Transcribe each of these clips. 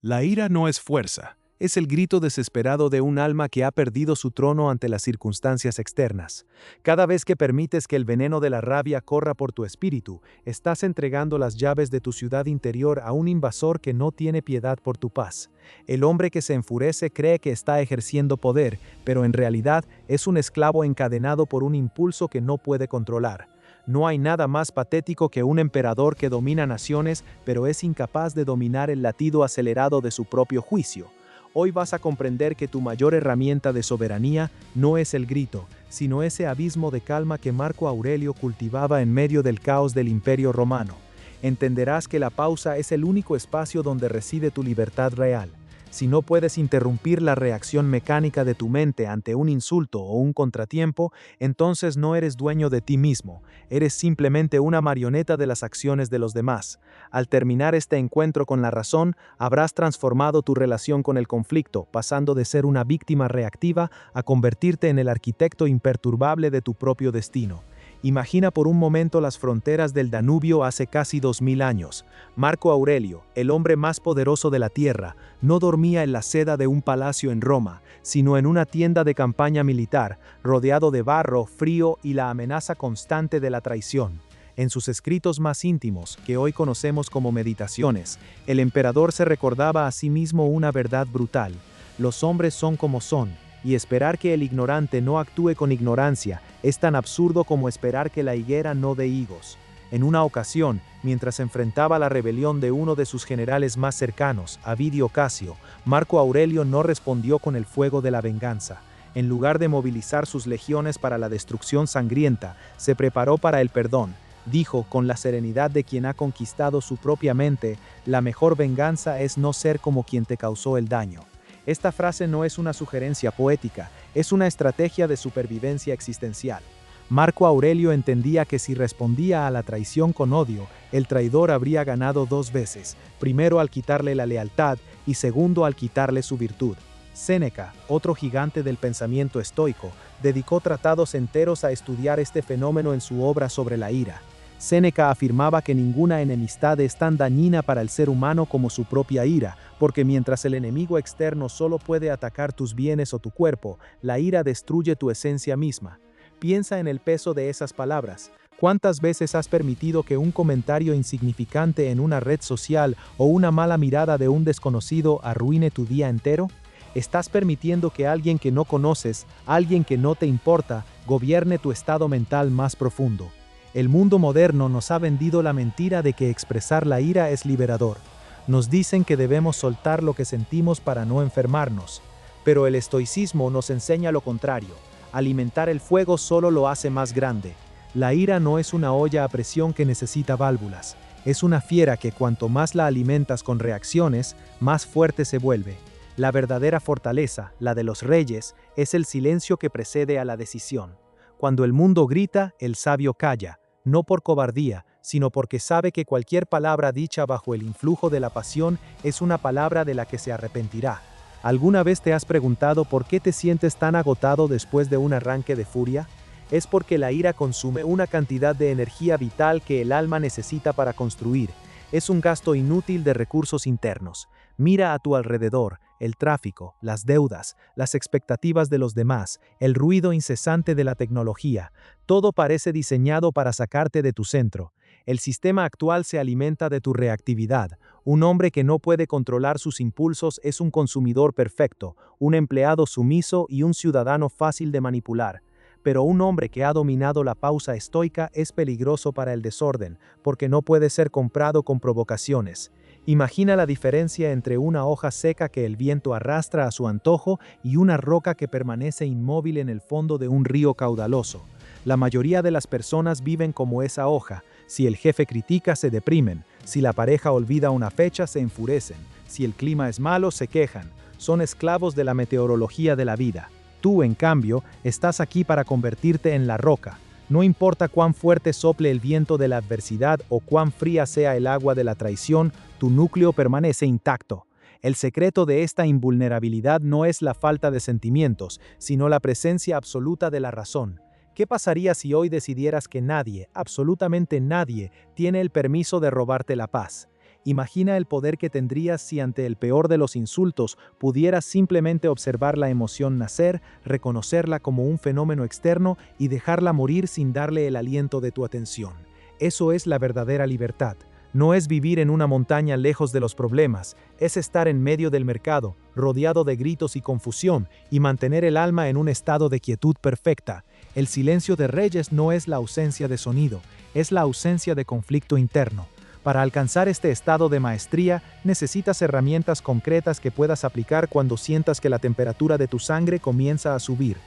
La ira no es fuerza, es el grito desesperado de un alma que ha perdido su trono ante las circunstancias externas. Cada vez que permites que el veneno de la rabia corra por tu espíritu, estás entregando las llaves de tu ciudad interior a un invasor que no tiene piedad por tu paz. El hombre que se enfurece cree que está ejerciendo poder, pero en realidad es un esclavo encadenado por un impulso que no puede controlar. No hay nada más patético que un emperador que domina naciones, pero es incapaz de dominar el latido acelerado de su propio juicio. Hoy vas a comprender que tu mayor herramienta de soberanía no es el grito, sino ese abismo de calma que Marco Aurelio cultivaba en medio del caos del Imperio Romano. Entenderás que la pausa es el único espacio donde reside tu libertad real. Si no puedes interrumpir la reacción mecánica de tu mente ante un insulto o un contratiempo, entonces no eres dueño de ti mismo, eres simplemente una marioneta de las acciones de los demás. Al terminar este encuentro con la razón, habrás transformado tu relación con el conflicto, pasando de ser una víctima reactiva a convertirte en el arquitecto imperturbable de tu propio destino. Imagina por un momento las fronteras del Danubio hace casi 2000 años. Marco Aurelio, el hombre más poderoso de la tierra, no dormía en la seda de un palacio en Roma, sino en una tienda de campaña militar, rodeado de barro, frío y la amenaza constante de la traición. En sus escritos más íntimos, que hoy conocemos como Meditaciones, el emperador se recordaba a sí mismo una verdad brutal: los hombres son como son, y esperar que el ignorante no actúe con ignorancia es tan absurdo como esperar que la higuera no dé higos. En una ocasión, mientras enfrentaba la rebelión de uno de sus generales más cercanos, Avidio Casio, Marco Aurelio no respondió con el fuego de la venganza. En lugar de movilizar sus legiones para la destrucción sangrienta, se preparó para el perdón. Dijo, con la serenidad de quien ha conquistado su propia mente: la mejor venganza es no ser como quien te causó el daño. Esta frase no es una sugerencia poética, es una estrategia de supervivencia existencial. Marco Aurelio entendía que si respondía a la traición con odio, el traidor habría ganado dos veces: primero al quitarle la lealtad y segundo al quitarle su virtud. Séneca, otro gigante del pensamiento estoico, dedicó tratados enteros a estudiar este fenómeno en su obra sobre la ira. Séneca afirmaba que ninguna enemistad es tan dañina para el ser humano como su propia ira, porque mientras el enemigo externo solo puede atacar tus bienes o tu cuerpo, la ira destruye tu esencia misma. Piensa en el peso de esas palabras. ¿Cuántas veces has permitido que un comentario insignificante en una red social o una mala mirada de un desconocido arruine tu día entero? Estás permitiendo que alguien que no conoces, alguien que no te importa, gobierne tu estado mental más profundo. El mundo moderno nos ha vendido la mentira de que expresar la ira es liberador. Nos dicen que debemos soltar lo que sentimos para no enfermarnos. Pero el estoicismo nos enseña lo contrario: alimentar el fuego solo lo hace más grande. La ira no es una olla a presión que necesita válvulas. Es una fiera que cuanto más la alimentas con reacciones, más fuerte se vuelve. La verdadera fortaleza, la de los reyes, es el silencio que precede a la decisión. Cuando el mundo grita, el sabio calla, no por cobardía, sino porque sabe que cualquier palabra dicha bajo el influjo de la pasión es una palabra de la que se arrepentirá. ¿Alguna vez te has preguntado por qué te sientes tan agotado después de un arranque de furia? Es porque la ira consume una cantidad de energía vital que el alma necesita para construir. Es un gasto inútil de recursos internos. Mira a tu alrededor: el tráfico, las deudas, las expectativas de los demás, el ruido incesante de la tecnología. Todo parece diseñado para sacarte de tu centro. El sistema actual se alimenta de tu reactividad. Un hombre que no puede controlar sus impulsos es un consumidor perfecto, un empleado sumiso y un ciudadano fácil de manipular. Pero un hombre que ha dominado la pausa estoica es peligroso para el desorden, porque no puede ser comprado con provocaciones. Imagina la diferencia entre una hoja seca que el viento arrastra a su antojo y una roca que permanece inmóvil en el fondo de un río caudaloso. La mayoría de las personas viven como esa hoja. Si el jefe critica, se deprimen. Si la pareja olvida una fecha, se enfurecen. Si el clima es malo, se quejan. Son esclavos de la meteorología de la vida. Tú, en cambio, estás aquí para convertirte en la roca. No importa cuán fuerte sople el viento de la adversidad o cuán fría sea el agua de la traición, tu núcleo permanece intacto. El secreto de esta invulnerabilidad no es la falta de sentimientos, sino la presencia absoluta de la razón. ¿Qué pasaría si hoy decidieras que nadie, absolutamente nadie, tiene el permiso de robarte la paz? Imagina el poder que tendrías si ante el peor de los insultos pudieras simplemente observar la emoción nacer, reconocerla como un fenómeno externo y dejarla morir sin darle el aliento de tu atención. Eso es la verdadera libertad. No es vivir en una montaña lejos de los problemas, es estar en medio del mercado, rodeado de gritos y confusión, y mantener el alma en un estado de quietud perfecta. El silencio de Reyes no es la ausencia de sonido, es la ausencia de conflicto interno. Para alcanzar este estado de maestría, necesitas herramientas concretas que puedas aplicar cuando sientas que la temperatura de tu sangre comienza a subir.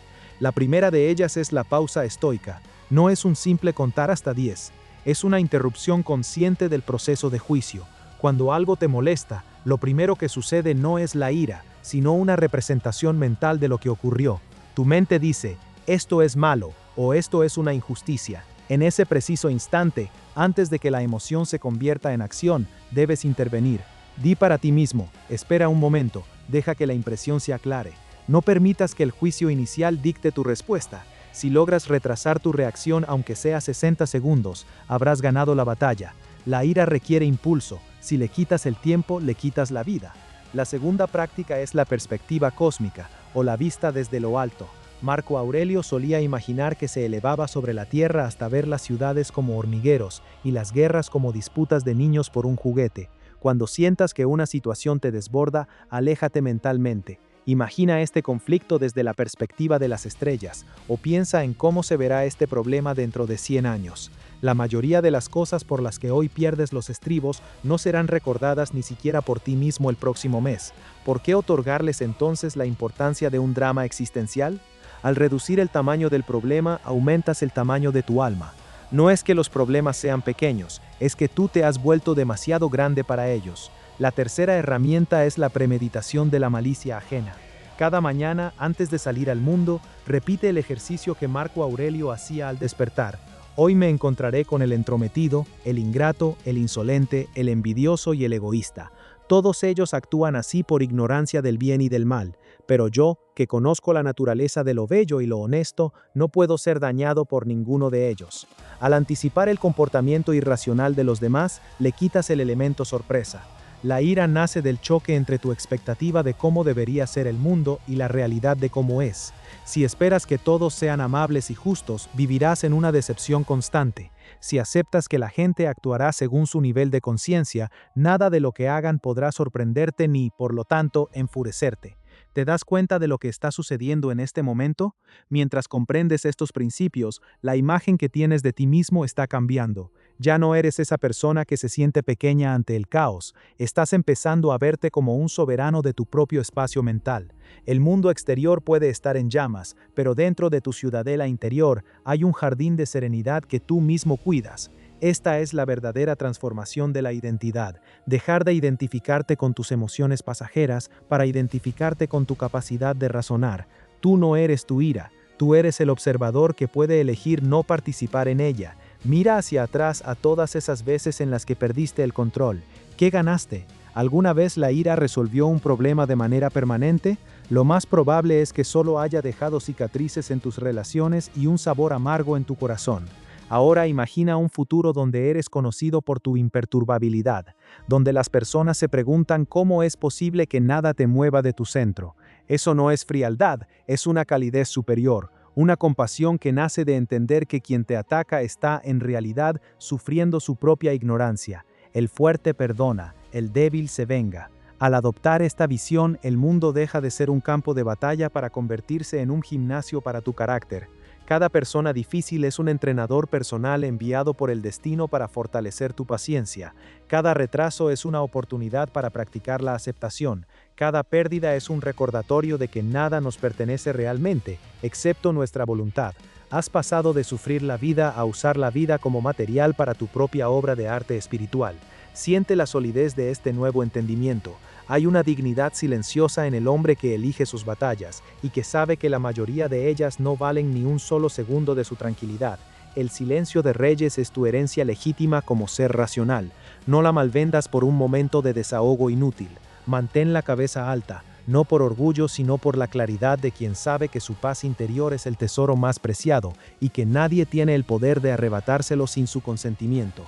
La primera de ellas es la pausa estoica. No es un simple contar hasta 10. Es una interrupción consciente del proceso de juicio. Cuando algo te molesta, lo primero que sucede no es la ira, sino una representación mental de lo que ocurrió. Tu mente dice, esto es malo, o esto es una injusticia. En ese preciso instante, antes de que la emoción se convierta en acción, debes intervenir. Di para ti mismo, espera un momento, deja que la impresión se aclare. No permitas que el juicio inicial dicte tu respuesta. Si logras retrasar tu reacción aunque sea 60 segundos, habrás ganado la batalla. La ira requiere impulso. Si le quitas el tiempo, le quitas la vida. La segunda práctica es la perspectiva cósmica, o la vista desde lo alto. Marco Aurelio solía imaginar que se elevaba sobre la tierra hasta ver las ciudades como hormigueros y las guerras como disputas de niños por un juguete. Cuando sientas que una situación te desborda, aléjate mentalmente. Imagina este conflicto desde la perspectiva de las estrellas, o piensa en cómo se verá este problema dentro de 100 años. La mayoría de las cosas por las que hoy pierdes los estribos no serán recordadas ni siquiera por ti mismo el próximo mes. ¿Por qué otorgarles entonces la importancia de un drama existencial? Al reducir el tamaño del problema, aumentas el tamaño de tu alma. No es que los problemas sean pequeños, es que tú te has vuelto demasiado grande para ellos. La tercera herramienta es la premeditación de la malicia ajena. Cada mañana, antes de salir al mundo, repite el ejercicio que Marco Aurelio hacía al despertar. Hoy me encontraré con el entrometido, el ingrato, el insolente, el envidioso y el egoísta. Todos ellos actúan así por ignorancia del bien y del mal, pero yo, que conozco la naturaleza de lo bello y lo honesto, no puedo ser dañado por ninguno de ellos. Al anticipar el comportamiento irracional de los demás, le quitas el elemento sorpresa. La ira nace del choque entre tu expectativa de cómo debería ser el mundo y la realidad de cómo es. Si esperas que todos sean amables y justos, vivirás en una decepción constante. Si aceptas que la gente actuará según su nivel de conciencia, nada de lo que hagan podrá sorprenderte ni, por lo tanto, enfurecerte. ¿Te das cuenta de lo que está sucediendo en este momento? Mientras comprendes estos principios, la imagen que tienes de ti mismo está cambiando. Ya no eres esa persona que se siente pequeña ante el caos. Estás empezando a verte como un soberano de tu propio espacio mental. El mundo exterior puede estar en llamas, pero dentro de tu ciudadela interior hay un jardín de serenidad que tú mismo cuidas. Esta es la verdadera transformación de la identidad, dejar de identificarte con tus emociones pasajeras para identificarte con tu capacidad de razonar. Tú no eres tu ira, tú eres el observador que puede elegir no participar en ella. Mira hacia atrás a todas esas veces en las que perdiste el control. ¿Qué ganaste? ¿Alguna vez la ira resolvió un problema de manera permanente? Lo más probable es que solo haya dejado cicatrices en tus relaciones y un sabor amargo en tu corazón. Ahora imagina un futuro donde eres conocido por tu imperturbabilidad, donde las personas se preguntan cómo es posible que nada te mueva de tu centro. Eso no es frialdad, es una calidez superior, una compasión que nace de entender que quien te ataca está, en realidad, sufriendo su propia ignorancia. El fuerte perdona, el débil se venga. Al adoptar esta visión, el mundo deja de ser un campo de batalla para convertirse en un gimnasio para tu carácter. Cada persona difícil es un entrenador personal enviado por el destino para fortalecer tu paciencia. Cada retraso es una oportunidad para practicar la aceptación. Cada pérdida es un recordatorio de que nada nos pertenece realmente, excepto nuestra voluntad. Has pasado de sufrir la vida a usar la vida como material para tu propia obra de arte espiritual. Siente la solidez de este nuevo entendimiento. Hay una dignidad silenciosa en el hombre que elige sus batallas, y que sabe que la mayoría de ellas no valen ni un solo segundo de su tranquilidad. El silencio de Reyes es tu herencia legítima como ser racional. No la malvendas por un momento de desahogo inútil. Mantén la cabeza alta, no por orgullo sino por la claridad de quien sabe que su paz interior es el tesoro más preciado, y que nadie tiene el poder de arrebatárselo sin su consentimiento.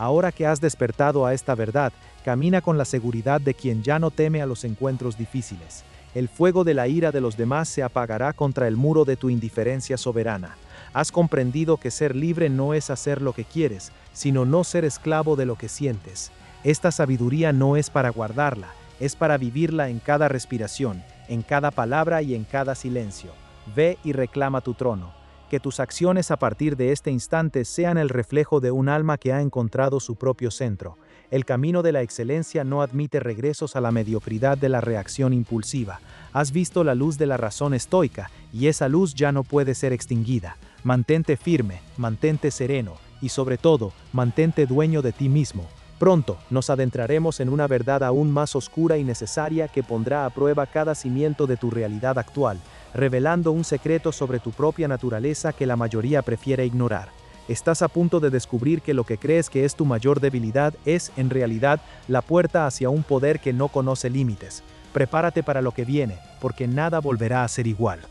Ahora que has despertado a esta verdad, camina con la seguridad de quien ya no teme a los encuentros difíciles. El fuego de la ira de los demás se apagará contra el muro de tu indiferencia soberana. Has comprendido que ser libre no es hacer lo que quieres, sino no ser esclavo de lo que sientes. Esta sabiduría no es para guardarla, es para vivirla en cada respiración, en cada palabra y en cada silencio. Ve y reclama tu trono. Que tus acciones a partir de este instante sean el reflejo de un alma que ha encontrado su propio centro. El camino de la excelencia no admite regresos a la mediocridad de la reacción impulsiva. Has visto la luz de la razón estoica, y esa luz ya no puede ser extinguida. Mantente firme, mantente sereno, y sobre todo, mantente dueño de ti mismo. Pronto, nos adentraremos en una verdad aún más oscura y necesaria que pondrá a prueba cada cimiento de tu realidad actual, revelando un secreto sobre tu propia naturaleza que la mayoría prefiere ignorar. Estás a punto de descubrir que lo que crees que es tu mayor debilidad es, en realidad, la puerta hacia un poder que no conoce límites. Prepárate para lo que viene, porque nada volverá a ser igual.